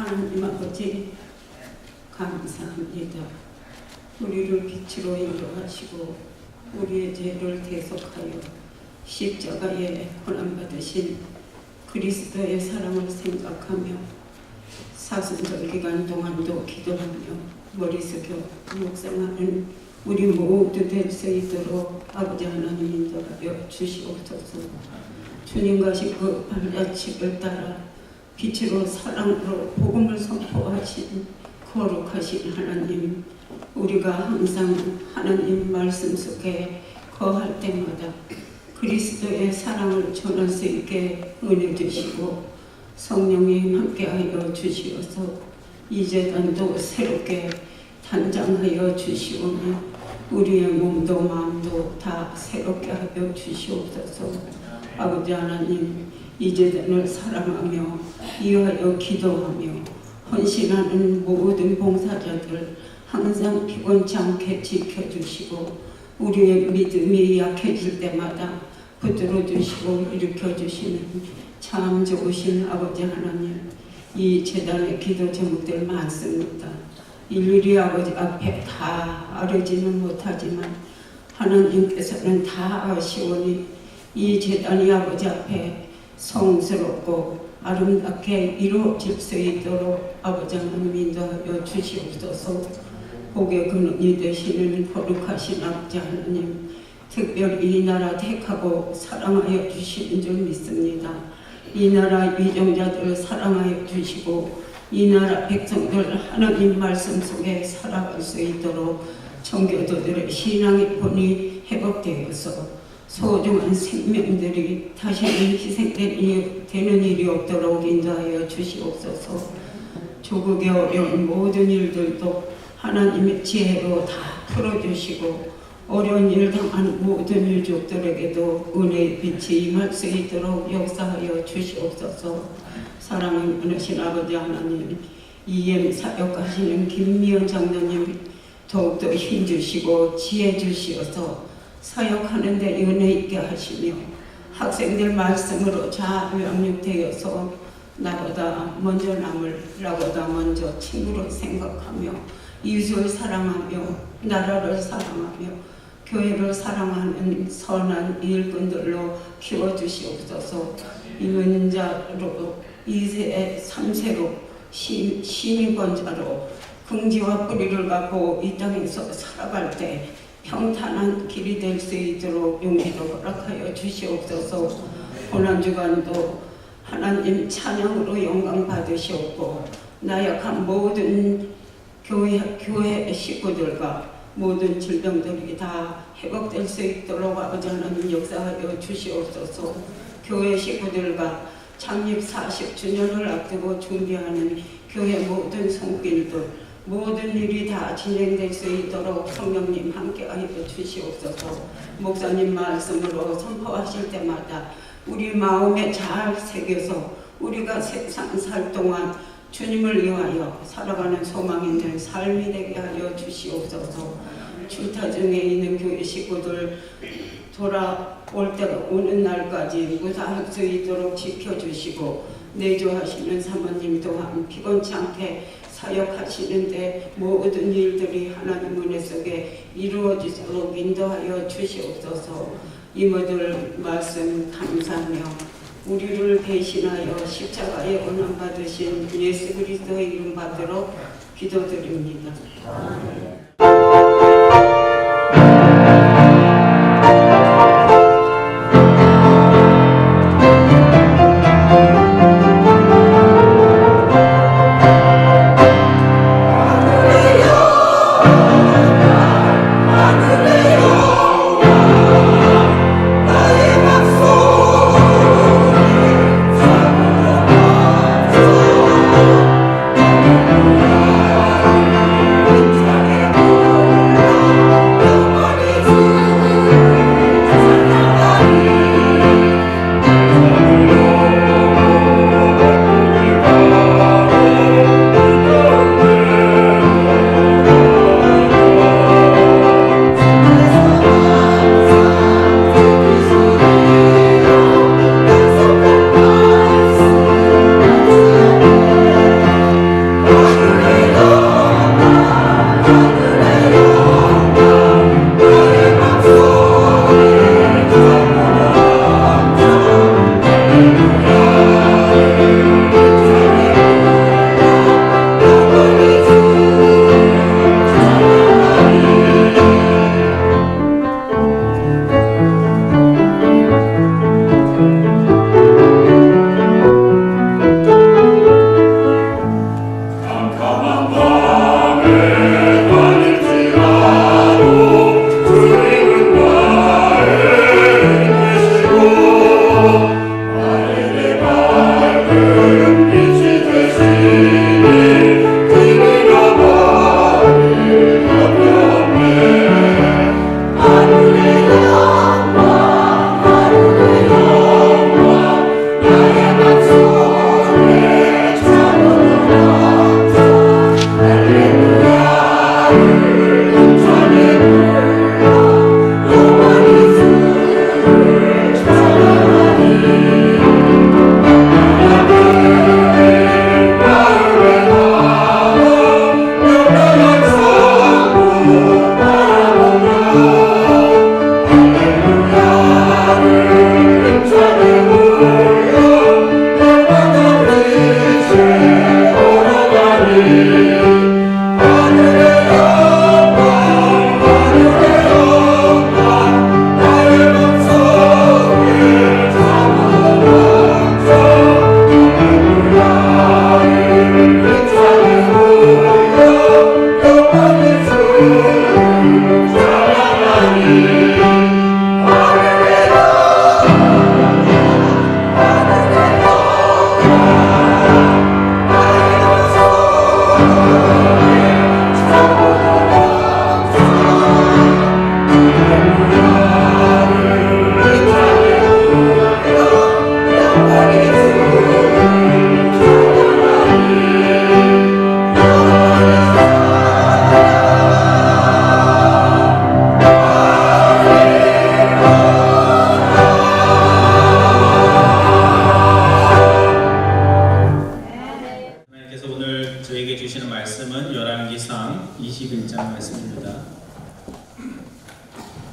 하나님 아버지 감사합니다. 우리를 빛으로 인도하시고 우리의 죄를 대속하여 십자가에 고난받으신 그리스도의 사랑을 생각하며 사순절 기간 동안도 기도하며 머리 숙여 묵상하는 우리 모두 될 수 있도록 아버지 하나님 인도하여 주시옵소서. 주님과 그 발자취를 따라 빛으로 사랑으로 복음을 선포하신 거룩하신 하나님, 우리가 항상 하나님 말씀 속에 거할 때마다 그리스도의 사랑을 전할 수 있게 은혜 주시고 성령님 함께하여 주시어서 이 재단도 새롭게 단장하여 주시오며 우리의 몸도 마음도 다 새롭게 하여 주시옵소서. 아버지 하나님, 이 재단을 사랑하며 이하여 기도하며 헌신하는 모든 봉사자들 항상 피곤치 않게 지켜주시고 우리의 믿음이 약해질 때마다 붙들어 주시고 일으켜 주시는 참 좋으신 아버지 하나님, 이 재단의 기도 제목들 많습니다. 일일이 아버지 앞에 다 아뢰지는 못하지만 하나님께서는 다 아시오니 이 재단이 아버지 앞에 성스럽고 아름답게 이루어질 수 있도록 아버지 하나님 인도하여 주시옵소서. 복의 근원이 되시는 거룩하신 아버지 하나님, 특별히 이 나라 택하고 사랑하여 주시는 줄 믿습니다. 이 나라 위정자들을 사랑하여 주시고 이 나라 백성들 하나님 말씀 속에 살아갈 수 있도록 청교도들의 신앙의 본이 회복되어서 소중한 생명들이 다시는 희생되는 일이 없도록 인도하여 주시옵소서. 조국의 어려운 모든 일들도 하나님의 지혜로 다 풀어주시고 어려운 일 당하는 모든 일족들에게도 은혜의 빛이 임할 수 있도록 역사하여 주시옵소서. 사랑을 많으신 아버지 하나님, EM 사역하시는 김미연 장로님 더욱더 힘주시고 지혜 주시어서 사역하는 데 은혜 있게 하시며 학생들 말씀으로 잘 양육되어서 나보다 먼저 남을 나보다 먼저 친구를 생각하며 이웃을 사랑하며 나라를 사랑하며 교회를 사랑하는 선한 일꾼들로 키워주시옵소서. 이민자로 2세, 3세로 시민권자로 긍지와 뿌리를 갖고 이 땅에서 살아갈 때 평탄한 길이 될 수 있도록 용기를 허락하여 주시옵소서. 고난주간도 하나님 찬양으로 영광 받으시옵고 나약한 모든 교회 식구들과 모든 질병들이 다 회복될 수 있도록 아버지 하나님 역사하여 주시옵소서. 교회 식구들과 창립 40주년을 앞두고 준비하는 교회 모든 손길들 모든 일이 다 진행될 수 있도록 성령님 함께하여 주시옵소서. 목사님 말씀으로 선포하실 때마다 우리 마음에 잘 새겨서 우리가 세상 살 동안 주님을 위하여 살아가는 소망 있는 삶이 되게 하여 주시옵소서. 주타 중에 있는 교회 식구들 돌아올 때가 오는 날까지 무사할 수 있도록 지켜주시고 내조하시는 사모님 또한 피곤치 않게 사역하시는데 모든 일들이 하나님 은혜 속에 이루어지도록 인도하여 주시옵소서. 이모들 말씀 감사하며 우리를 대신하여 십자가에 고난받으신 예수 그리스도의 이름 받들어 기도드립니다.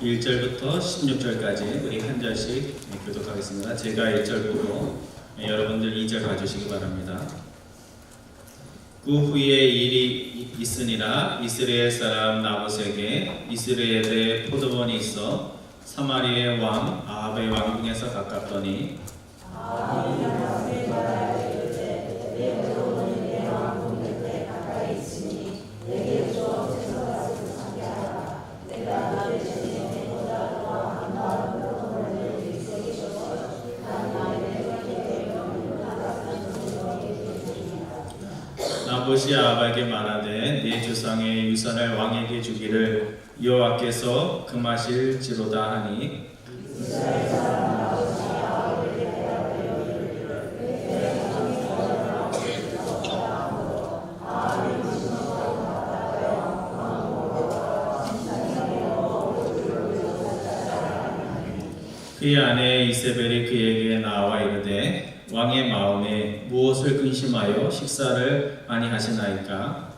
1절부터 16절까지 우리 한 절씩 교독하겠습니다. 제가 1절 보고 여러분들 2절 봐주시기 바랍니다. 그 후에 일이 있으니라 이스라엘 사람 나봇에게 이스라엘에 포도원이 있어 사마리아의 왕 아합의 왕궁에서 가깝더니 나봇이 아합에게 말하되 내 조상의 유산을 왕에게 주기를 여호와께서 금하실지로다 하니 그의 아내 이세벨이 그에게 나와 이르되 왕의 마음에 무엇을 근심하여 식사를 많이 하시나이까?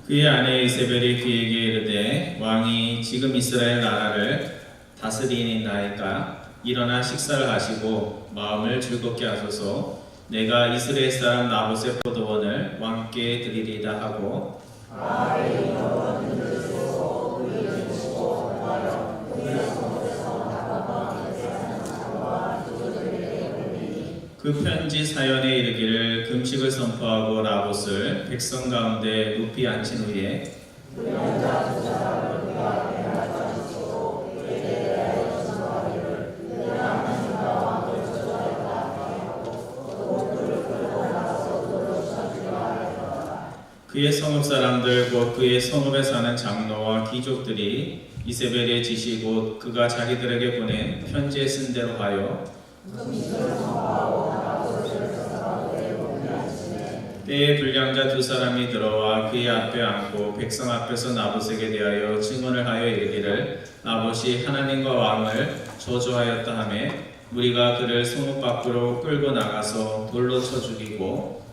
그의 아내 이세벨이 그에게 이르되 왕이 지금 이스라엘 나라를 다스리니나이까 일어나 식사를 하시고 마음을 즐겁게 하소서. 내가 이스라엘 사람 나봇의 포도원을 왕께 드리리다 하고 그 편지 사연에 이르기를 금식을 선포하고 나봇을 백성 가운데 높이 앉힌 후에 그의 성읍 사람들 곧 그의 성읍에 사는 장로와 귀족들이 이세벨의 지시 곧 그가 자기들에게 보낸 편지에 쓴 대로 하여 때에 불량자 두 사람이 들어와 그의 앞에 앉고 백성 앞에서 나봇에게 대하여 증언을 하여 이르기를 나봇이 하나님과 왕을 저주하였다 하며 무리가 그를 성읍 밖으로 끌고 나가서 돌로 쳐 죽이고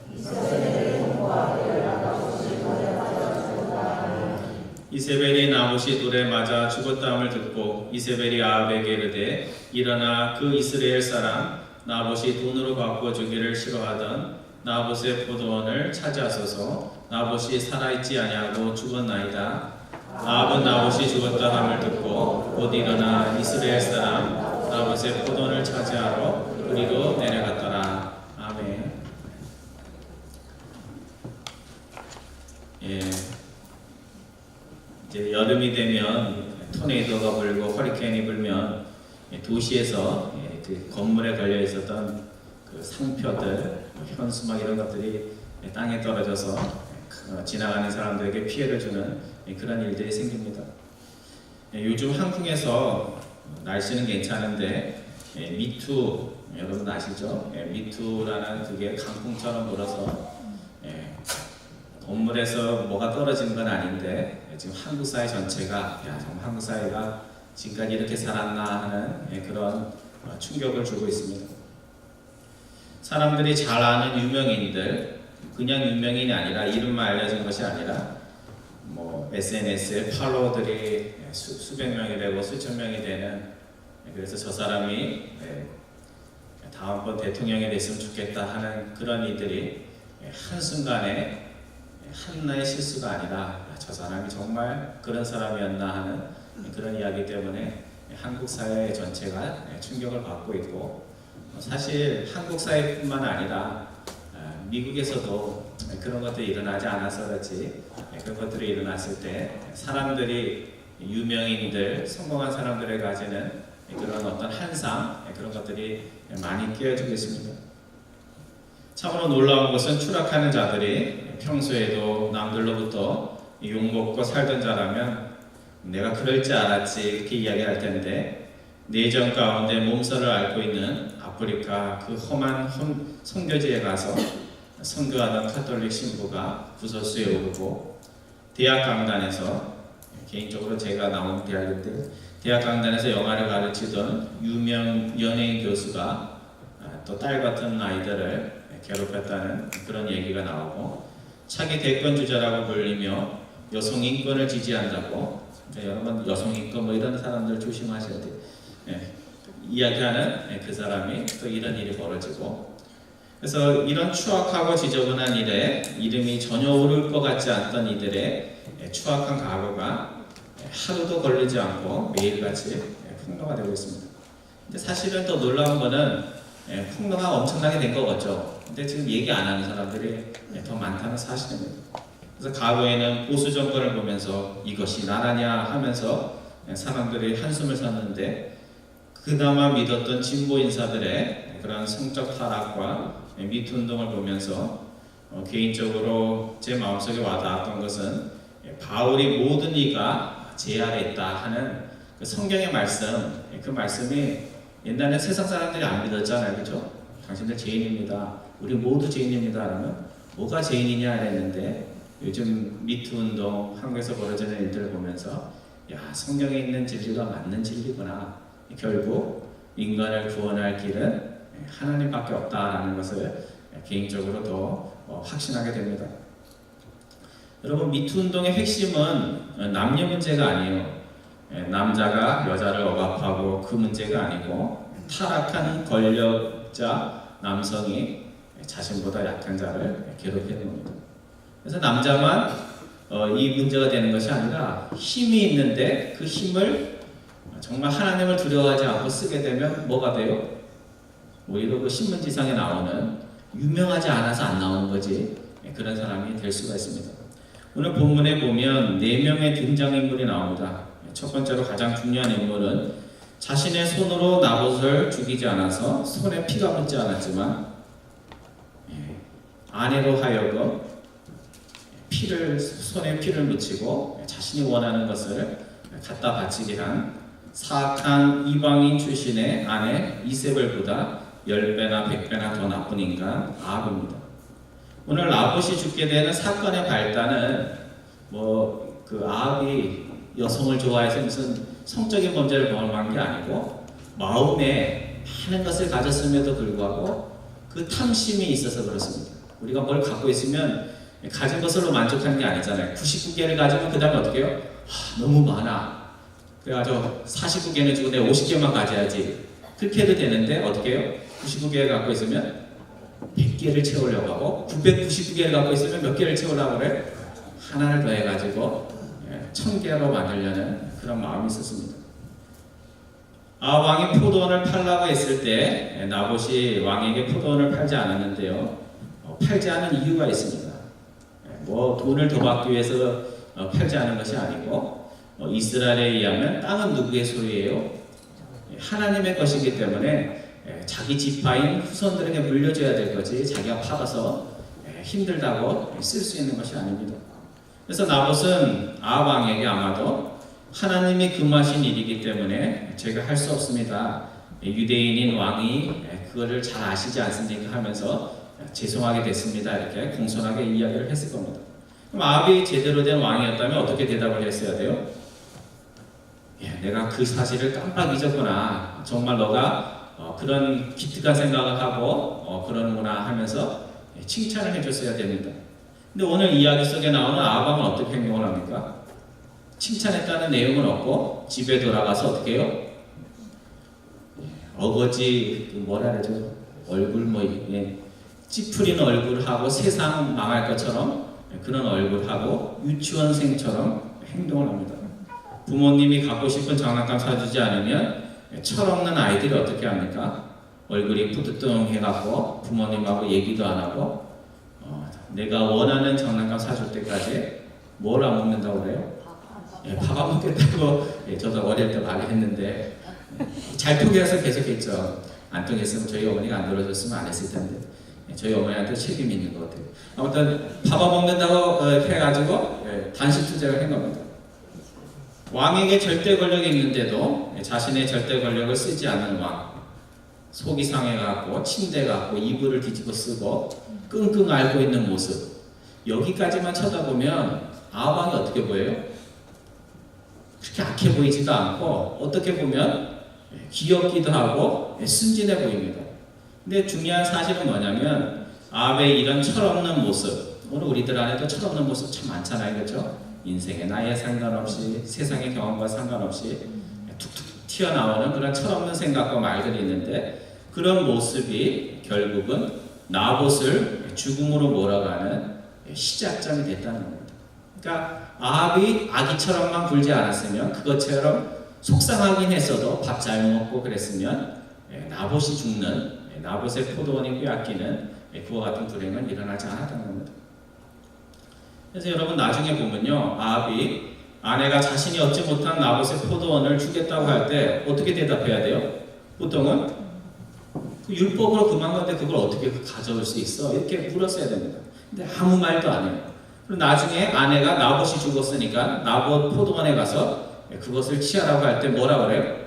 이세벨이 나봇이 돌에 맞아 죽었다함을 듣고 이세벨이 아합에게 이르되 일어나 그 이스라엘 사람 나봇이 돈으로 바꿔주기를 싫어하던 나봇의 포도원을 차지하소서. 나봇이 살아있지 아니하고 죽었나이다. 아합은 나봇이 죽었다함을 듣고 곧 일어나 이스라엘 사람 나봇의 포도원을 차지하러 그리로 내려갔더라. 아멘. 이제 여름이 되면 토네이도가 불고 허리케인이 불면 도시에서 그 건물에 걸려 있었던 그 상표들, 현수막 이런 것들이 땅에 떨어져서 지나가는 사람들에게 피해를 주는 그런 일들이 생깁니다. 요즘 한국에서 날씨는 괜찮은데 미투 여러분 아시죠? 미투라는 그게 강풍처럼 불어서 건물에서 뭐가 떨어지는 건 아닌데 지금 한국 사회 전체가 정말 한국 사회가 지금까지 이렇게 살았나 하는 그런 충격을 주고 있습니다. 사람들이 잘 아는 유명인들, 그냥 유명인이 아니라 이름만 알려진 것이 아니라 뭐 SNS에 팔로워들이 수백 명이 되고 수천 명이 되는, 그래서 저 사람이 다음번 대통령이 됐으면 좋겠다 하는 그런 이들이 한순간에 한나의 실수가 아니라 저 사람이 정말 그런 사람이었나 하는 그런 이야기 때문에 한국 사회 전체가 충격을 받고 있고, 사실 한국 사회뿐만 아니라 미국에서도 그런 것들이 일어나지 않아서 그렇지, 그런 것들이 일어났을 때 사람들이 유명인들, 성공한 사람들에 가지는 그런 어떤 한상, 그런 것들이 많이 끼어지고 있습니다. 참으로 놀라운 것은 추락하는 자들이 평소에도 남들로부터 욕먹고 살던 자라면 내가 그럴 줄 알았지 이렇게 이야기할 텐데, 내전 가운데 몸살을 앓고 있는 아프리카 그 험한 선교지에 가서 선교하던 카톨릭 신부가 구설수에 오르고 대학 강단에서, 개인적으로 제가 나온 대학인데 대학 강단에서 영화를 가르치던 유명 연예인 교수가 또 딸 같은 아이들을 괴롭혔다는 그런 얘기가 나오고, 차기 대권 주자라고 불리며 여성 인권을 지지한다고, 여러분 여성 인권 뭐 이런 사람들 조심하셔야 돼요. 이야기하는 그 사람이 또 이런 일이 벌어지고, 그래서 이런 추악하고 지저분한 일에 이름이 전혀 오를 것 같지 않던 이들의 추악한 과거가 하루도 걸리지 않고 매일같이 폭로가 되고 있습니다. 근데 사실은 또 놀라운 거는 폭로가 엄청나게 된 거 같죠. 근데 지금 얘기 안 하는 사람들이 더 많다는 사실입니다. 그래서 과거에는 보수 정권을 보면서 이것이 나라냐 하면서 사람들이 한숨을 쉬었는데, 그나마 믿었던 진보 인사들의 그런 성적 타락과 미투 운동을 보면서 개인적으로 제 마음속에 와닿았던 것은 바울이 모든 이가 제 아래 있다 하는 그 성경의 말씀, 그 말씀이 옛날에 세상 사람들이 안 믿었잖아요, 그렇죠? 당신들 죄인입니다, 우리 모두 죄인입니다 하면 뭐가 죄인이냐 했는데, 요즘 미투 운동, 한국에서 벌어지는 일들을 보면서 야, 성경에 있는 진리가 맞는 진리구나, 결국 인간을 구원할 길은 하나님밖에 없다라는 것을 개인적으로 더 확신하게 됩니다. 여러분, 미투 운동의 핵심은 남녀 문제가 아니에요. 남자가 여자를 억압하고 그 문제가 아니고, 타락한 권력자 남성이 자신보다 약한 자를 괴롭히는 겁니다. 그래서 남자만 이 문제가 되는 것이 아니라, 힘이 있는데 그 힘을 정말 하나님을 두려워하지 않고 쓰게 되면 뭐가 돼요? 오히려 그 신문지상에 나오는, 유명하지 않아서 안 나오는 거지, 그런 사람이 될 수가 있습니다. 오늘 본문에 보면 4명의 등장인물이 나옵니다. 첫 번째로 가장 중요한 인물은 자신의 손으로 나봇을 죽이지 않아서 손에 피가 묻지 않았지만 아내로 하여금 손에 피를 묻히고 자신이 원하는 것을 갖다 바치게 한 사악한 이방인 출신의 아내 이세벨보다 10배나 100배나 더 나쁜 인간 아합입니다. 오늘 나봇이 죽게 되는 사건의 발단은 그 아합이 여성을 좋아해서 무슨 성적인 범죄를 범한 게 아니고, 마음에 많은 것을 가졌음에도 불구하고 그 탐심이 있어서 그렇습니다. 우리가 뭘 갖고 있으면 가진 것으로 만족하는 게 아니잖아요. 99개를 가지면 그 다음에 어떻게 해요? 너무 많아, 그래가지고 49개는 주고 내가 50개만 가져야지, 그렇게 해도 되는데 어떻게 해요? 99개를 갖고 있으면 100개를 채우려고 하고, 999개를 갖고 있으면 몇 개를 채우려고 그래? 하나를 더 해가지고 1000개로 만들려는 그런 마음이 있었습니다. 왕이 포도원을 팔라고 했을 때 나봇이 왕에게 포도원을 팔지 않았는데요. 팔지 않은 이유가 있습니다. 돈을 더 받기 위해서 팔지 않은 것이 아니고, 이스라엘에 의하면 땅은 누구의 소유예요? 하나님의 것이기 때문에 자기 지파인 후손들에게 물려줘야 될 거지, 자기가 팔아서 힘들다고 쓸 수 있는 것이 아닙니다. 그래서 나봇은 아합 왕에게 아마도 하나님이 금하신 일이기 때문에 제가 할 수 없습니다, 유대인인 왕이 그거를 잘 아시지 않습니까 하면서 죄송하게 됐습니다, 이렇게 공손하게 이야기를 했을 겁니다. 그럼 아합이 제대로 된 왕이었다면 어떻게 대답을 했어야 돼요? 내가 그 사실을 깜빡 잊었구나, 정말 너가 그런 기특한 생각을 하고 그러는구나 하면서 칭찬을 해줬어야 됩니다. 근데 오늘 이야기 속에 나오는 아합은 어떻게 행동을 합니까? 칭찬했다는 내용은 없고 집에 돌아가서 어떻게 해요? 어거지 뭐라 그러죠? 얼굴 찌푸리는 얼굴하고 세상 망할 것처럼 그런 얼굴하고 유치원생처럼 행동을 합니다. 부모님이 갖고 싶은 장난감 사주지 않으면 철없는 아이들이 어떻게 합니까? 얼굴이 푸드뚱해갖고 부모님하고 얘기도 안 하고 내가 원하는 장난감 사줄 때까지 뭘 안 먹는다고 그래요? 밥 안 먹겠다고 저도 어릴 때 말을 했는데 잘 통해서 계속 했죠. 안 통했으면 저희 어머니가 안 들어줬으면 안 했을 텐데 저희 어머니한테 책임이 있는 것 같아요. 아무튼 밥 안 먹는다고 해가지고 단식 투쟁을 한 겁니다. 왕에게 절대 권력이 있는데도 자신의 절대 권력을 쓰지 않는 왕, 속이 상해갖고 침대 갖고 이불을 뒤집어 쓰고 끙끙 앓고 있는 모습, 여기까지만 쳐다보면 아합 왕이 어떻게 보여요? 그렇게 악해 보이지도 않고 어떻게 보면 귀엽기도 하고 순진해 보입니다. 근데 중요한 사실은 뭐냐면 아합의 이런 철없는 모습, 오늘 우리들 안에도 철없는 모습 참 많잖아요, 그렇죠? 인생의 나이에 상관없이 세상의 경험과 상관없이 툭툭 튀어나오는 그런 철없는 생각과 말들이 있는데 그런 모습이 결국은 나봇을 죽음으로 몰아가는 시작점이 됐다는 겁니다. 그러니까 아합이 아기처럼만 굴지 않았으면 그것처럼 속상하긴 했어도 밥 잘 먹고 그랬으면 나봇이 죽는 나봇의 포도원이 빼앗기는 그와 같은 불행은 일어나지 않았다는 겁니다. 그래서 여러분 나중에 보면요 아합이 아내가 자신이 얻지 못한 나봇의 포도원을 주겠다고 할 때 어떻게 대답해야 돼요? 보통은 그 율법으로 금한 건데 그걸 어떻게 가져올 수 있어? 이렇게 물었어야 됩니다. 근데 아무 말도 안 해요. 그리고 나중에 아내가 나봇이 죽었으니까 나봇 포도원에 가서 그것을 취하라고 할 때 뭐라 그래요?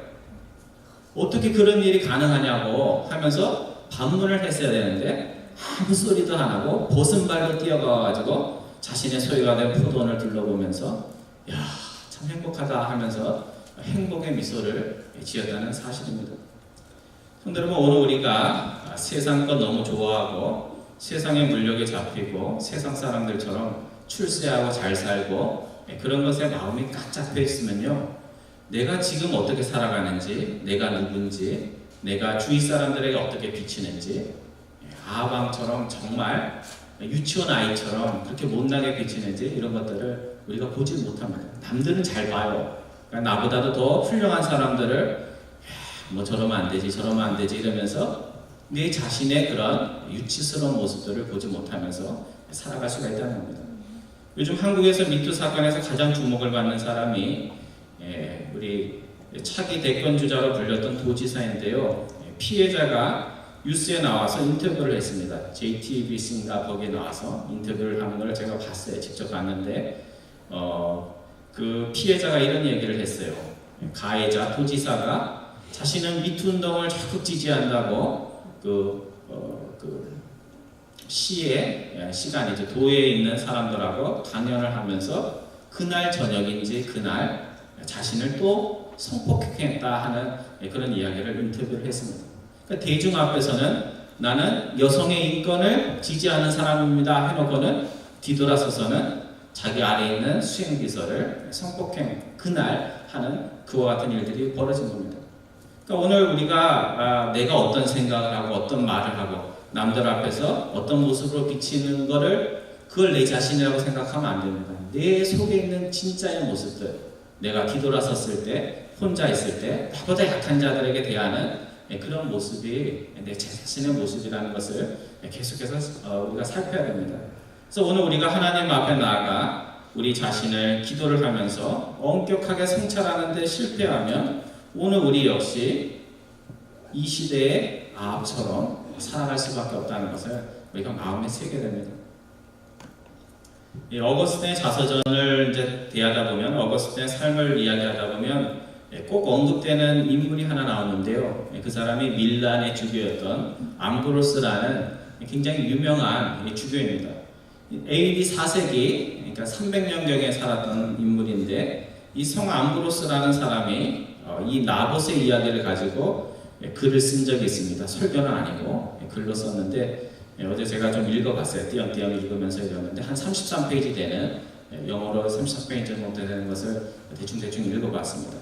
어떻게 그런 일이 가능하냐고 하면서 반문을 했어야 되는데 아무 소리도 안 하고 벗은발로 뛰어가가지고 자신의 소유가 된 포도원을 둘러보면서 야, 참 행복하다 하면서 행복의 미소를 지었다는 사실입니다. 성도 여러분, 오늘 우리가 세상 것 너무 좋아하고 세상의 물욕에 잡히고 세상 사람들처럼 출세하고 잘 살고 그런 것에 마음이 꽉 잡혀 있으면요 내가 지금 어떻게 살아가는지, 내가 누군지, 내가 주위 사람들에게 어떻게 비치는지 아합왕처럼 정말 유치원 아이처럼 그렇게 못나게 비치는지 이런 것들을 우리가 보지 못합니다. 남들은 잘 봐요. 그러니까 나보다도 더 훌륭한 사람들을 뭐 저러면 안 되지 저러면 안 되지 이러면서 내 자신의 그런 유치스러운 모습들을 보지 못하면서 살아갈 수가 있다는 겁니다. 요즘 한국에서 미투 사건에서 가장 주목을 받는 사람이 우리 차기 대권주자로 불렸던 도지사인데요. 피해자가 뉴스에 나와서 인터뷰를 했습니다. JTBC인가 거기에 나와서 인터뷰를 하는 걸 제가 봤어요. 직접 봤는데 그 피해자가 이런 얘기를 했어요. 가해자 도지사가 자신은 미투 운동을 적극 지지한다고 시의 시간이죠. 도에 있는 사람들하고 강연을 하면서 그날 저녁인지 그날 자신을 또 성폭행했다 하는 그런 이야기를 인터뷰를 했습니다. 그러니까 대중 앞에서는 나는 여성의 인권을 지지하는 사람입니다 해놓고는 뒤돌아서서는 자기 아래에 있는 수행비서를 성폭행 그날 하는 그와 같은 일들이 벌어진 겁니다. 그러니까 오늘 우리가 내가 어떤 생각을 하고 어떤 말을 하고 남들 앞에서 어떤 모습으로 비치는 거를 그걸 내 자신이라고 생각하면 안 됩니다. 내 속에 있는 진짜의 모습들, 내가 뒤돌아섰을 때, 혼자 있을 때 나보다 약한 자들에게 대하는 그런 모습이 내 자신의 모습이라는 것을 계속해서 우리가 살펴야 됩니다. 그래서 오늘 우리가 하나님 앞에 나아가 우리 자신을 기도를 하면서 엄격하게 성찰하는 데 실패하면 오늘 우리 역시 이 시대의 아합처럼 살아갈 수밖에 없다는 것을 우리가 마음에 새게 됩니다. 어거스틴의 자서전을 이제 대하다 보면 어거스틴의 삶을 이야기하다 보면 꼭 언급되는 인물이 하나 나오는데요. 그 사람이 밀란의 주교였던 암브로스라는 굉장히 유명한 주교입니다. AD 4세기, 그러니까 300년경에 살았던 인물인데 이 성 암브로스라는 사람이 이 나봇의 이야기를 가지고 글을 쓴 적이 있습니다. 설교는 아니고 글로 썼는데 어제 제가 좀 읽어봤어요. 띄엄띄엄 읽으면서 읽었는데 한 33페이지 되는 영어로 33페이지 정도 되는 것을 대충 읽어봤습니다.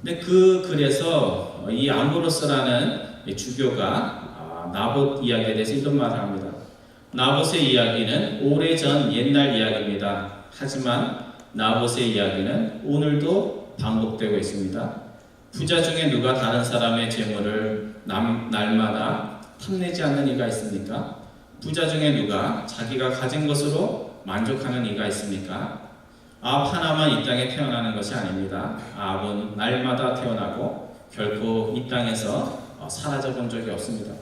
근데 그 글에서 이 암브로스라는 주교가 나봇 이야기에 대해서 이런 말을 합니다. 나봇의 이야기는 오래전 옛날 이야기입니다. 하지만 나봇의 이야기는 오늘도 반복되고 있습니다. 부자 중에 누가 다른 사람의 재물을 날마다 탐내지 않는 이가 있습니까? 부자 중에 누가 자기가 가진 것으로 만족하는 이가 있습니까? 아합 하나만 이 땅에 태어나는 것이 아닙니다. 아합은 날마다 태어나고 결코 이 땅에서 사라져 본 적이 없습니다.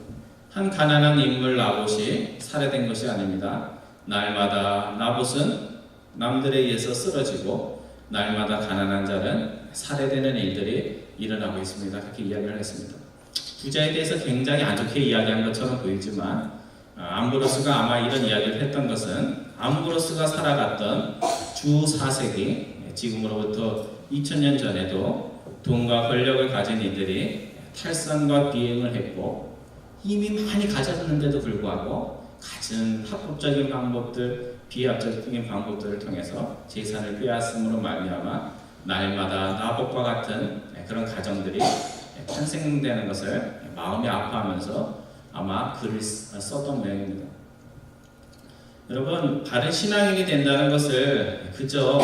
한 가난한 인물 나봇이 살해된 것이 아닙니다. 날마다 나봇은 남들에 의해서 쓰러지고 날마다 가난한 자는 살해되는 일들이 일어나고 있습니다. 그렇게 이야기를 했습니다. 부자에 대해서 굉장히 안 좋게 이야기한 것처럼 보이지만 암브로스가 아마 이런 이야기를 했던 것은 암브로스가 살아갔던 주 4세기, 지금으로부터 2000년 전에도 돈과 권력을 가진 이들이 탈선과 비행을 했고 이미 많이 가졌는데도 불구하고 가진 합법적인 방법들, 비합법적인 방법들을 통해서 재산을 빼앗음으로 말미암아 날마다 나봇과 같은 그런 가정들이 탄생되는 것을 마음이 아파하면서 아마 글을 썼던 모양입니다. 여러분, 바른 신앙인이 된다는 것을 그저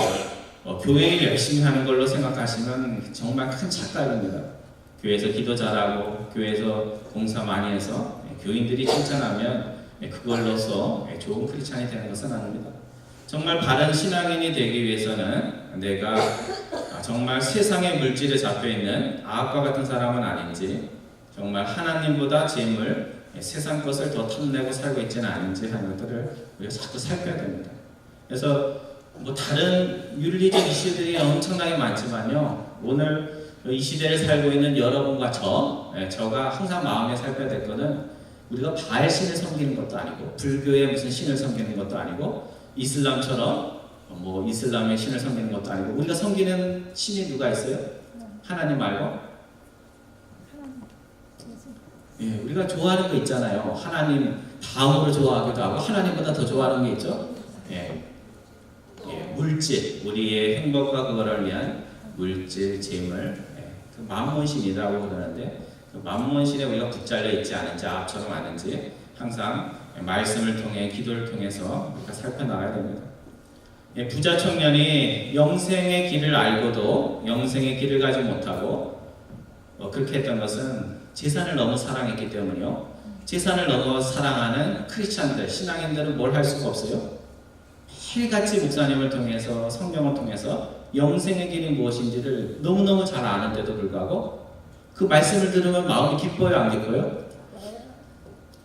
교회 일 열심히 하는 걸로 생각하시면 정말 큰 착각입니다. 교회에서 기도 잘하고 교회에서 공사 많이 해서 교인들이 칭찬하면 그걸로서 좋은 크리스찬이 되는 것은 아닙니다. 정말 바른 신앙인이 되기 위해서는 내가 정말 세상의 물질에 잡혀있는 악과 같은 사람은 아닌지, 정말 하나님보다 재물, 세상 것을 더 탐내고 살고 있지는 않은지 하는 것들을 우리가 자꾸 살펴야 됩니다. 그래서 다른 윤리적 이슈들이 엄청나게 많지만요, 오늘 이 시대를 살고 있는 여러분과 저가 항상 마음에 살펴야 될 것은 우리가 바알 신을 섬기는 것도 아니고 불교의 무슨 신을 섬기는 것도 아니고 이슬람처럼 이슬람의 신을 섬기는 것도 아니고 우리가 섬기는 신이 누가 있어요? 하나님 말고? 예, 우리가 좋아하는 거 있잖아요. 하나님 다음으로 좋아하기도 하고 하나님보다 더 좋아하는 게 있죠. 물질, 우리의 행복과 그거를 위한 물질, 재물, 그 만몬신이라고 그러는데 그 만몬신에 우리가 붙잡려 있지 않은지 앞처럼 아는지 항상 말씀을 통해 기도를 통해서 우리가 살펴나가야 됩니다. 부자 청년이 영생의 길을 알고도 영생의 길을 가지 못하고 그렇게 했던 것은 재산을 너무 사랑했기 때문이요. 재산을 너무 사랑하는 크리스찬들, 신앙인들은 뭘 할 수가 없어요. 매일같이 목사님을 통해서 성경을 통해서 영생의 길이 무엇인지를 너무너무 잘 아는데도 불구하고 그 말씀을 들으면 마음이 기뻐요, 안 기뻐요?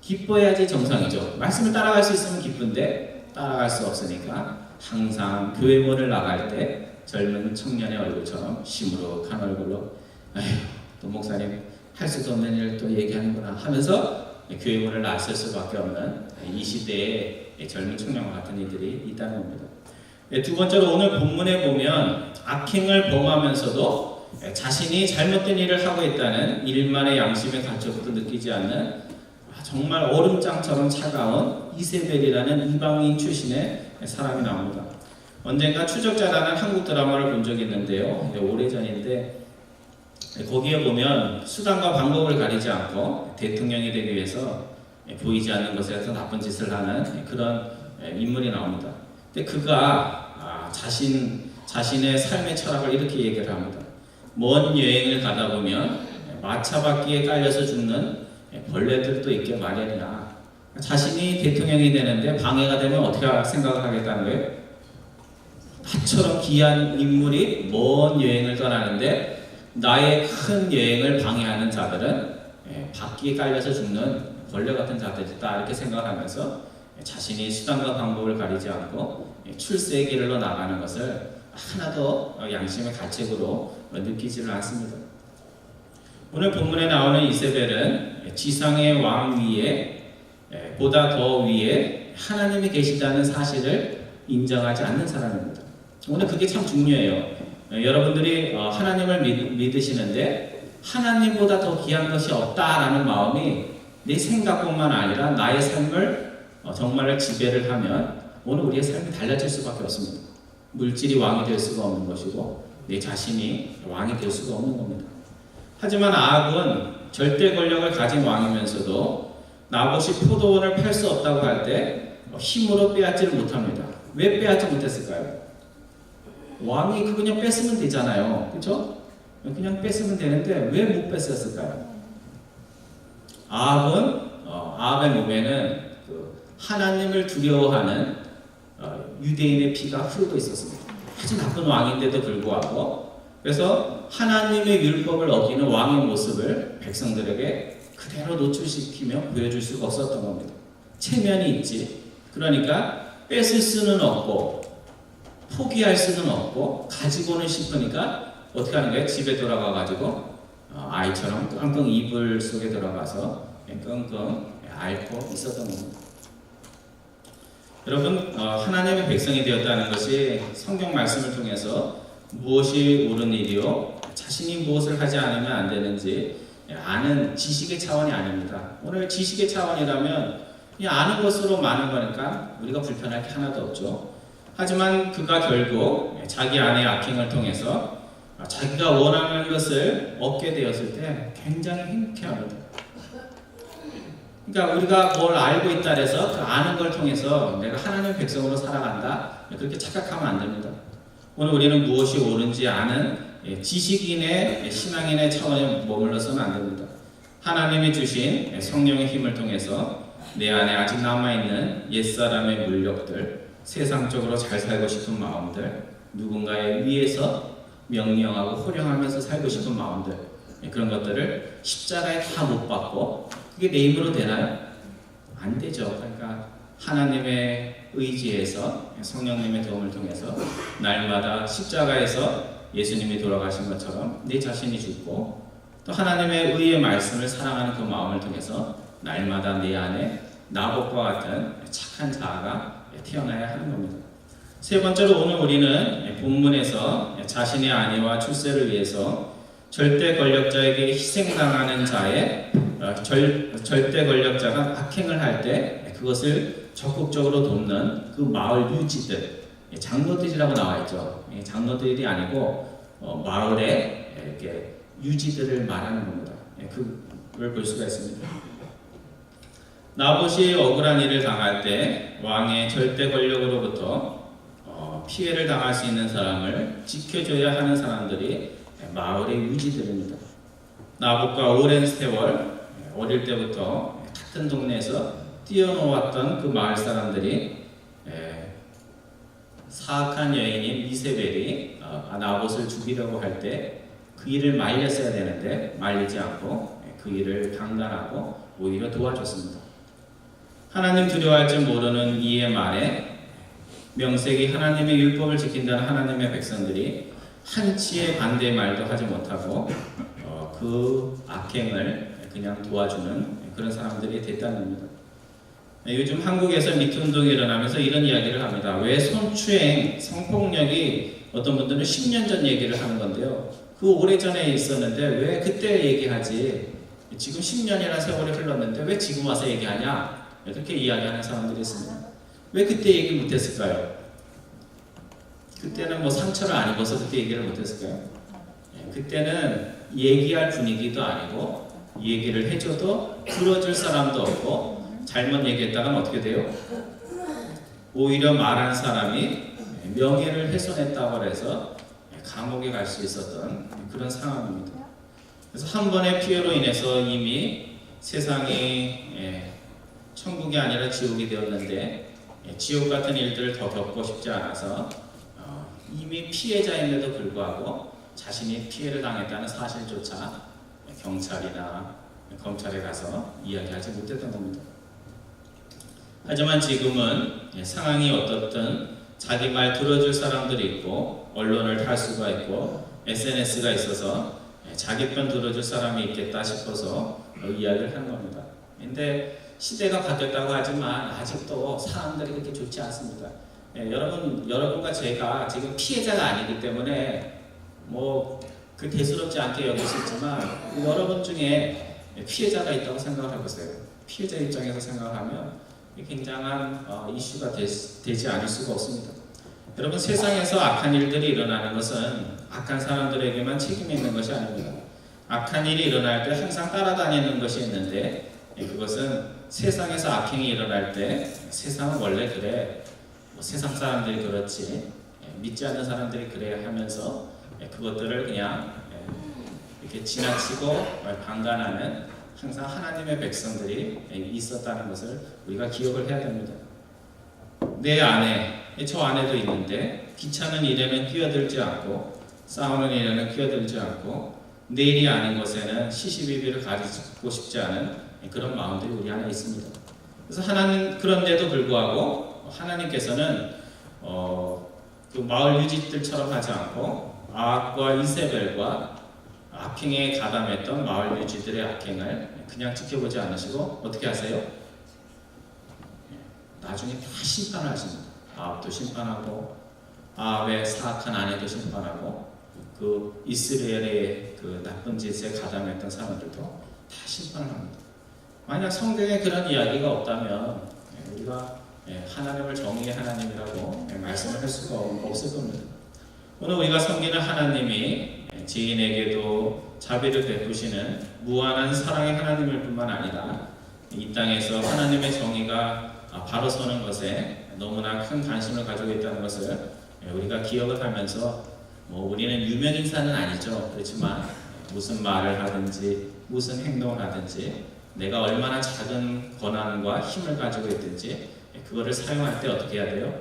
기뻐야지 정상이죠. 말씀을 따라갈 수 있으면 기쁜데 따라갈 수 없으니까 항상 교회 문을 나갈 때 젊은 청년의 얼굴처럼 시무룩한 얼굴로 아휴, 또 목사님 할 수도 없는 일을 또 얘기하는구나 하면서 교회 문을 나설 수밖에 없는 이 시대의 젊은 청년과 같은 이들이 있다는 겁니다. 두 번째로 오늘 본문에 보면 악행을 범하면서도 자신이 잘못된 일을 하고 있다는 일만의 양심의 가책도 느끼지 않는 정말 얼음장처럼 차가운 이세벨이라는 이방인 출신의 사람이 나옵니다. 언젠가 추적자라는 한국 드라마를 본 적이 있는데요. 오래전인데 거기에 보면 수단과 방법을 가리지 않고 대통령이 되기 위해서 보이지 않는 것에서 나쁜 짓을 하는 그런 인물이 나옵니다. 근데 그가 자신의 삶의 철학을 이렇게 얘기를 합니다. 먼 여행을 가다 보면 마차바퀴에 깔려서 죽는 벌레들도 있게 마련이야. 자신이 대통령이 되는데 방해가 되면 어떻게 생각을 하겠다는 거예요? 나처럼 귀한 인물이 먼 여행을 떠나는데 나의 큰 여행을 방해하는 자들은 바퀴에 깔려서 죽는 벌레 같은 자들이다 이렇게 생각하면서 자신이 수단과 방법을 가리지 않고 출세의 길로 나가는 것을 하나도 양심의 가책으로 느끼지를 않습니다. 오늘 본문에 나오는 이세벨은 지상의 왕 위에 보다 더 위에 하나님이 계시다는 사실을 인정하지 않는 사람입니다. 오늘 그게 참 중요해요. 여러분들이 하나님을 믿으시는데 하나님보다 더 귀한 것이 없다라는 마음이 내 생각뿐만 아니라 나의 삶을 정말 지배를 하면 오늘 우리의 삶이 달라질 수밖에 없습니다. 물질이 왕이 될 수가 없는 것이고 내 자신이 왕이 될 수가 없는 겁니다. 하지만 아합은 절대 권력을 가진 왕이면서도 나봇이 포도원을 팔 수 없다고 할 때 힘으로 빼앗지를 못합니다. 왜 빼앗지 못했을까요? 왕이 그냥 뺐으면 되잖아요. 그렇죠? 그냥 뺐으면 되는데 왜 못 뺐었을까요? 아합의 몸에는 하나님을 두려워하는 유대인의 피가 흐르고 있었습니다. 아주 나쁜 왕인데도 불구하고 그래서 하나님의 율법을 어기는 왕의 모습을 백성들에게 그대로 노출시키며 보여줄 수가 없었던 겁니다. 체면이 있지. 그러니까 뺏을 수는 없고 포기할 수는 없고 가지고는 싶으니까 어떻게 하는 거예요? 집에 돌아가가지고 아이처럼 끙끙 이불 속에 들어가서 끙끙 앓고 있었던 겁니다. 여러분, 하나님의 백성이 되었다는 것이 성경 말씀을 통해서 무엇이 옳은 일이요, 자신이 무엇을 하지 않으면 안 되는지 아는 지식의 차원이 아닙니다. 오늘 지식의 차원이라면 그냥 아는 것으로 많은 거니까 우리가 불편할 게 하나도 없죠. 하지만 그가 결국 자기 안의 악행을 통해서 자기가 원하는 것을 얻게 되었을 때 굉장히 행복해합니다. 그러니까 우리가 뭘 알고 있다 해서 그 아는 걸 통해서 내가 하나님의 백성으로 살아간다, 그렇게 착각하면 안 됩니다. 오늘 우리는 무엇이 옳은지 아는 지식인의 신앙인의 차원에 머물러서는 안 됩니다. 하나님이 주신 성령의 힘을 통해서 내 안에 아직 남아있는 옛사람의 물욕들, 세상적으로 잘 살고 싶은 마음들, 누군가에 위해서 명령하고 호령하면서 살고 싶은 마음들, 그런 것들을 십자가에 다 못 박고 그게 내 힘으로 되나요? 안 되죠. 그러니까 하나님의 의지에서 성령님의 도움을 통해서 날마다 십자가에서 예수님이 돌아가신 것처럼 내 자신이 죽고 또 하나님의 의의 말씀을 사랑하는 그 마음을 통해서 날마다 내 안에 나봇과 같은 착한 자아가 태어나야 하는 겁니다. 세 번째로 오늘 우리는 본문에서 자신의 아내와 출세를 위해서 절대 권력자에게 희생당하는 자의 절대 권력자가 악행을 할 때 그것을 적극적으로 돕는 그 마을 유지들, 장로들이라고 나와 있죠. 장로들이 아니고 마을의 이렇게 유지들을 말하는 겁니다. 그걸 볼 수가 있습니다. 나봇이 억울한 일을 당할 때 왕의 절대 권력으로부터 피해를 당할 수 있는 사람을 지켜줘야 하는 사람들이 마을의 유지들입니다. 나봇과 오랜 세월 어릴 때부터 같은 동네에서 뛰어놓았던 그 마을 사람들이 사악한 여인인 이세벨이 나봇을 죽이려고 할 때 그 일을 말렸어야 되는데 말리지 않고 그 일을 강간하고 오히려 도와줬습니다. 하나님 두려워할 줄 모르는 이의 말에 명색이 하나님의 율법을 지킨다는 하나님의 백성들이 한치의 반대의 말도 하지 못하고 그 악행을 그냥 도와주는 그런 사람들이 됐다는 겁니다. 요즘 한국에서 미투운동이 일어나면서 이런 이야기를 합니다. 왜 성추행, 성폭력이 어떤 분들은 10년 전 얘기를 하는 건데요. 그 오래전에 있었는데 왜 그때 얘기하지? 지금 10년이나 세월이 흘렀는데 왜 지금 와서 얘기하냐? 이렇게 이야기하는 사람들이 있습니다. 왜 그때 얘기 못했을까요? 그때는 뭐 상처를 안 입어서 그때 얘기를 못했을까요? 그때는 얘기할 분위기도 아니고 얘기를 해줘도 들어줄 사람도 없고 잘못 얘기했다가는 어떻게 돼요? 오히려 말한 사람이 명예를 훼손했다고 해서 감옥에 갈 수 있었던 그런 상황입니다. 그래서 한 번의 피해로 인해서 이미 세상이 천국이 아니라 지옥이 되었는데 지옥 같은 일들을 더 겪고 싶지 않아서 이미 피해자임에도 불구하고 자신이 피해를 당했다는 사실조차 경찰이나 검찰에 가서 이야기하지 못했던 겁니다. 하지만 지금은 상황이 어떻든 자기 말 들어줄 사람들이 있고 언론을 탈 수가 있고 SNS가 있어서 자기 편 들어줄 사람이 있겠다 싶어서 이야기를 하는 겁니다. 근데 시대가 바뀌었다고 하지만 아직도 사람들이 그렇게 좋지 않습니다. 여러분과 제가 지금 피해자가 아니기 때문에 그 대수롭지 않게 여길 수 있지만 여러분 중에 피해자가 있다고 생각을 해보세요. 피해자 입장에서 생각하면 굉장한 이슈가 되지 않을 수가 없습니다. 여러분, 세상에서 악한 일들이 일어나는 것은 악한 사람들에게만 책임이 있는 것이 아닙니다. 악한 일이 일어날 때 항상 따라다니는 것이 있는데 그것은 세상에서 악행이 일어날 때 세상은 원래 그래, 세상 사람들이 그렇지, 믿지 않는 사람들이 그래 하면서 그것들을 그냥 이렇게 지나치고 방관하는 항상 하나님의 백성들이 있었다는 것을 우리가 기억을 해야 됩니다. 내 안에, 저 안에도 있는데 귀찮은 일에는 끼어들지 않고 싸우는 일에는 끼어들지 않고 내 일이 아닌 것에는 시시비비를 가지고 싶지 않은 그런 마음들이 우리 안에 있습니다. 그래서 하나님, 그런데도 불구하고 하나님께서는 그 마을 유지들처럼 하지 않고 아합과 이세벨과 악행에 가담했던 마을 유지들의 악행을 그냥 지켜보지 않으시고 어떻게 하세요? 나중에 다 심판을 하십니다. 아합도 심판하고 아합의 사악한 아내도 심판하고 그 이스라엘의 그 나쁜 짓에 가담했던 사람들도 다 심판을 합니다. 만약 성경에 그런 이야기가 없다면 우리가 하나님을 정의의 하나님이라고 말씀을 할 수가 없을 겁니다. 오늘 우리가 섬기는 하나님이 지인에게도 자비를 베푸시는 무한한 사랑의 하나님일 뿐만 아니라 이 땅에서 하나님의 정의가 바로 서는 것에 너무나 큰 관심을 가지고 있다는 것을 우리가 기억을 하면서 우리는 유명인사는 아니죠. 그렇지만 무슨 말을 하든지 무슨 행동을 하든지 내가 얼마나 작은 권한과 힘을 가지고 있든지 그거를 사용할 때 어떻게 해야 돼요?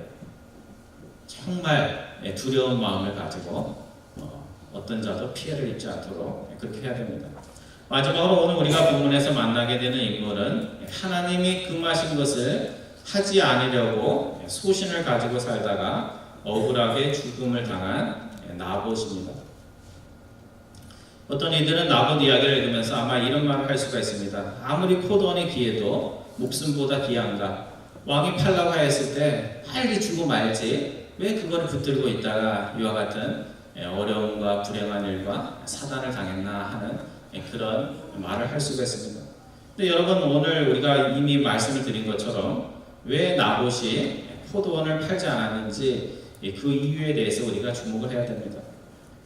정말 두려운 마음을 가지고 어떤 자도 피해를 입지 않도록 그렇게 해야 됩니다. 마지막으로 오늘 우리가 본문에서 만나게 되는 인물은 하나님이 금하신 것을 하지 않으려고 소신을 가지고 살다가 억울하게 죽음을 당한 나봇입니다. 어떤 이들은 나봇 이야기를 읽으면서 아마 이런 말을 할 수가 있습니다. 아무리 포도원의 기회도 목숨보다 귀한가? 왕이 팔라고 하였을 때 빨리 주고 말지 왜 그거를 붙들고 있다가 이와 같은 어려움과 불행한 일과 사단을 당했나 하는 그런 말을 할 수가 있습니다. 근데 여러분 오늘 우리가 이미 말씀을 드린 것처럼 왜 나봇이 포도원을 팔지 않았는지 그 이유에 대해서 우리가 주목을 해야 됩니다.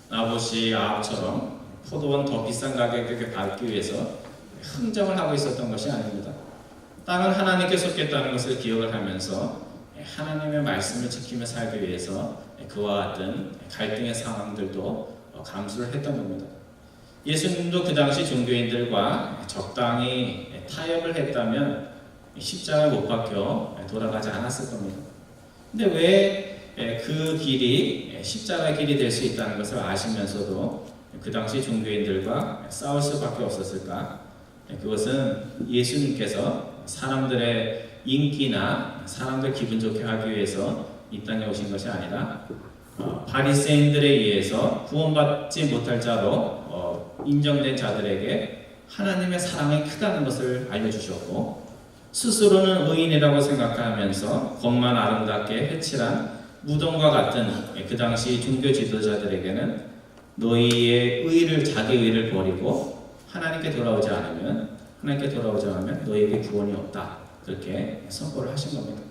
나봇이 아합처럼 포도원 더 비싼 가격에 받기 위해서 흥정을 하고 있었던 것이 아닙니다. 땅은 하나님께 속했다는 것을 기억을 하면서 하나님의 말씀을 지키며 살기 위해서 그와 같은 갈등의 상황들도 감수를 했던 겁니다. 예수님도 그 당시 종교인들과 적당히 타협을 했다면 십자가에 못 박혀 돌아가지 않았을 겁니다. 근데 왜 그 길이 십자가의 길이 될 수 있다는 것을 아시면서도 그 당시 종교인들과 싸울 수밖에 없었을까? 그것은 예수님께서 사람들의 인기나 사람들 기분 좋게 하기 위해서 이 땅에 오신 것이 아니라 바리새인들에 의해서 구원받지 못할 자로 인정된 자들에게 하나님의 사랑이 크다는 것을 알려주셨고 스스로는 의인이라고 생각하면서 겉만 아름답게 회칠한 무덤과 같은 그 당시 종교 지도자들에게는 너희의 의를 자기 의를 버리고 하나님께 돌아오지 않으면 너희에게 구원이 없다. 그렇게 선포를 하신 겁니다.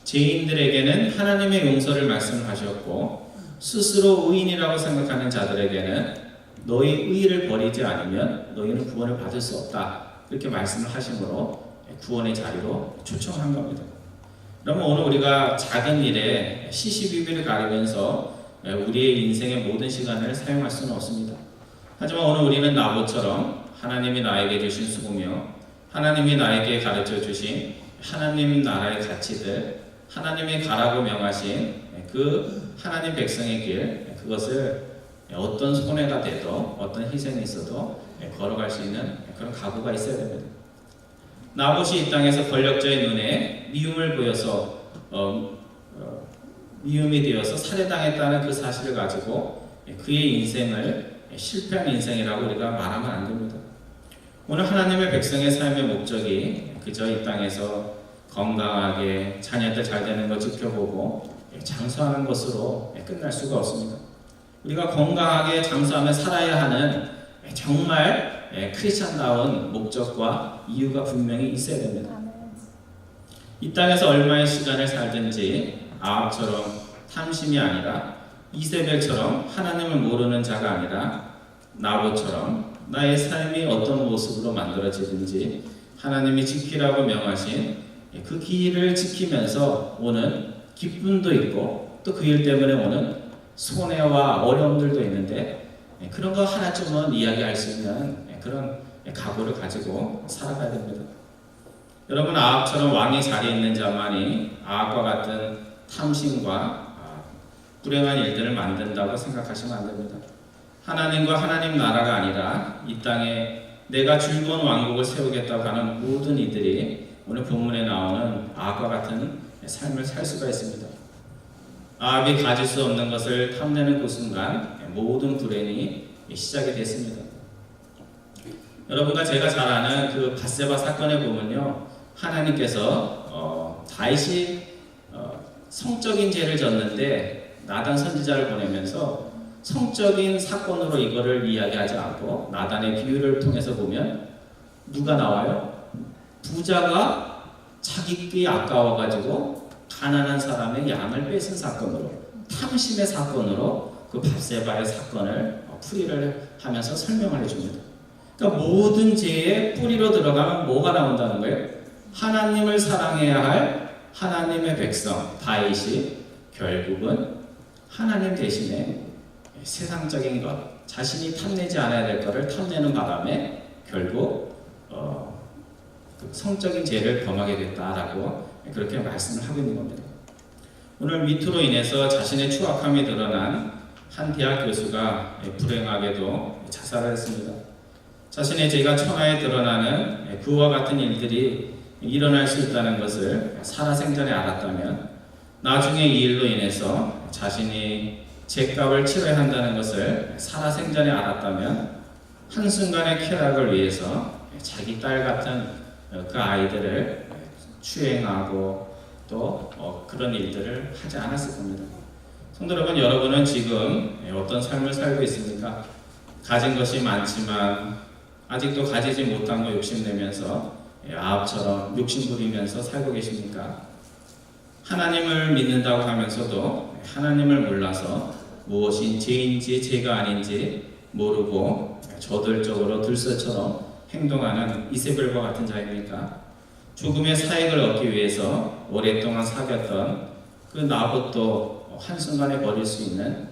죄인들에게는 하나님의 용서를 말씀하셨고 스스로 의인이라고 생각하는 자들에게는 너희 의를 버리지 않으면 너희는 구원을 받을 수 없다. 이렇게 말씀을 하심으로 구원의 자리로 초청한 겁니다. 그러면 오늘 우리가 작은 일에 시시비비를 가리면서 우리의 인생의 모든 시간을 사용할 수는 없습니다. 하지만 오늘 우리는 나봇처럼 하나님이 나에게 주신 수고며 하나님이 나에게 가르쳐 주신 하나님 나라의 가치들, 하나님이 가라고 명하신 그 하나님 백성의 길, 그것을 어떤 손해가 돼도 어떤 희생이 있어도 걸어갈 수 있는 그런 각오가 있어야 됩니다. 나봇이 이 땅에서 권력자의 눈에 미움을 보여서 미움이 되어서 살해당했다는 그 사실을 가지고 그의 인생을 실패한 인생이라고 우리가 말하면 안 됩니다. 오늘 하나님의 백성의 삶의 목적이 그저 이 땅에서 건강하게 자녀들 잘 되는 거 지켜보고 장수하는 것으로 끝날 수가 없습니다. 우리가 건강하게 장수하며 살아야 하는 정말 크리스찬다운 목적과 이유가 분명히 있어야 됩니다. 이 땅에서 얼마의 시간을 살든지 아합처럼 탐심이 아니라 이세벨처럼 하나님을 모르는 자가 아니라 나봇처럼 나의 삶이 어떤 모습으로 만들어지든지 하나님이 지키라고 명하신 그 길을 지키면서 오는 기쁨도 있고 또 그 일 때문에 오는 손해와 어려움들도 있는데 그런 거 하나쯤은 이야기할 수 있는 그런 각오를 가지고 살아가야 됩니다. 여러분 아합처럼 왕이 자리에 있는 자만이 아합과 같은 탐심과 불행한 일들을 만든다고 생각하시면 안 됩니다. 하나님과 하나님 나라가 아니라 이 땅에 내가 즐거운 왕국을 세우겠다고 하는 모든 이들이 오늘 본문에 나오는 아합과 같은 삶을 살 수가 있습니다. 아합이 가질 수 없는 것을 탐내는 그 순간 모든 불행이 시작이 됐습니다. 여러분과 제가 잘 아는 그 밧세바 사건에 보면요, 하나님께서 다윗이 성적인 죄를 졌는데 나단 선지자를 보내면서 성적인 사건으로 이거를 이야기하지 않고 나단의 비유를 통해서 보면 누가 나와요? 부자가 자기께 아까워가지고 가난한 사람의 양을 뺏은 사건으로, 탐심의 사건으로 그 밧세바의 사건을 풀이를 하면서 설명을 해줍니다. 그러니까 모든 죄의 뿌리로 들어가면 뭐가 나온다는 거예요? 하나님을 사랑해야 할 하나님의 백성 다윗이 결국은 하나님 대신에 세상적인 것, 자신이 탐내지 않아야 될 것을 탐내는 바람에 결국 성적인 죄를 범하게 됐다라고 그렇게 말씀을 하고 있는 겁니다. 오늘 미투로 인해서 자신의 추악함이 드러난 한 대학 교수가 불행하게도 자살을 했습니다. 자신의 죄가 천하에 드러나는 그와 같은 일들이 일어날 수 있다는 것을 살아생전에 알았다면 나중에 이 일로 인해서 자신이 죄값을 치러야 한다는 것을 살아생전에 알았다면 한순간의 쾌락을 위해서 자기 딸 같은 그 아이들을 추행하고 또 그런 일들을 하지 않았을 겁니다. 성도 여러분, 여러분은 지금 어떤 삶을 살고 있습니까? 가진 것이 많지만 아직도 가지지 못한 거 욕심내면서 아합처럼 욕심부리면서 살고 계십니까? 하나님을 믿는다고 하면서도 하나님을 몰라서 무엇이 죄인지 죄가 아닌지 모르고 저돌적으로 들소처럼 행동하는 이세벨과 같은 자입니까? 조금의 사익을 얻기 위해서 오랫동안 사귀었던 그 나봇도 한순간에 버릴 수 있는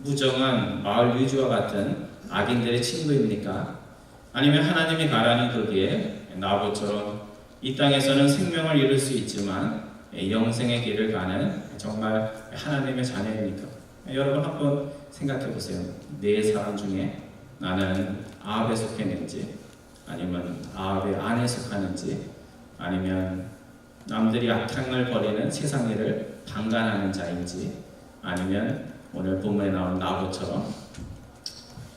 무정한 마을 유지와 같은 악인들의 친구입니까? 아니면 하나님이 가라는 거기에 나봇처럼 이 땅에서는 생명을 잃을 수 있지만 영생의 길을 가는 정말 하나님의 자녀입니까? 여러분 한번 생각해 보세요. 네 사람 중에 나는 아합에 속했는지, 아니면 아합의 안에 속하는지, 아니면 남들이 악행을 벌이는 세상 일을 방관하는 자인지, 아니면 오늘 본문에 나온 나봇처럼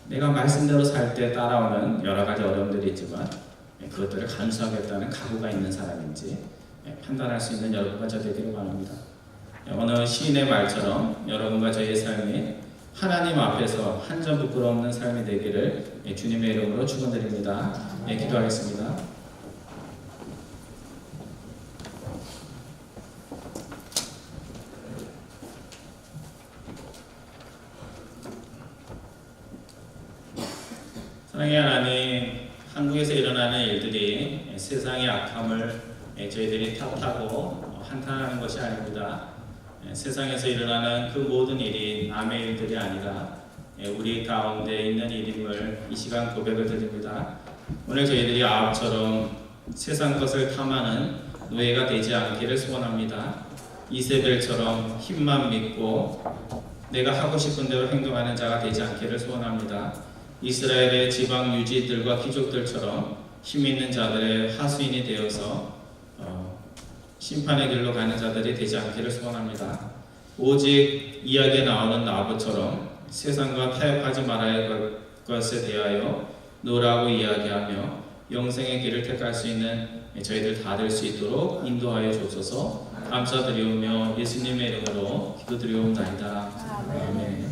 내가 말씀대로 살 때 따라오는 여러 가지 어려움들이 있지만 그것들을 감수하겠다는 각오가 있는 사람인지 판단할 수 있는 여러분과 저 되기를 바랍니다. 어느 시인의 말처럼 여러분과 저희의 삶이 하나님 앞에서 한 점 부끄러움 없는 삶이 되기를 주님의 이름으로 축원드립니다. 기도하겠습니다. 사랑의 하나님, 한국에서 일어나는 일들이 세상의 악함을 저희들이 탓하고 한탄하는 것이 아닙니다. 세상에서 일어나는 그 모든 일이 남의 일들이 아니라 우리 가운데 있는 일임을 이 시간 고백을 드립니다. 오늘 저희들이 아합처럼 세상 것을 탐하는 노예가 되지 않기를 소원합니다. 이세벨처럼 힘만 믿고 내가 하고 싶은 대로 행동하는 자가 되지 않기를 소원합니다. 이스라엘의 지방 유지들과 귀족들처럼 힘 있는 자들의 하수인이 되어서 심판의 길로 가는 자들이 되지 않기를 소원합니다. 오직 이야기에 나오는 나봇처럼 세상과 타협하지 말아야 할 것에 대하여 노라고 이야기하며 영생의 길을 택할 수 있는 저희들 다 될 수 있도록 인도하여 주옵소서. 감사드리오며 예수님의 이름으로 기도드리옵나이다. 아멘.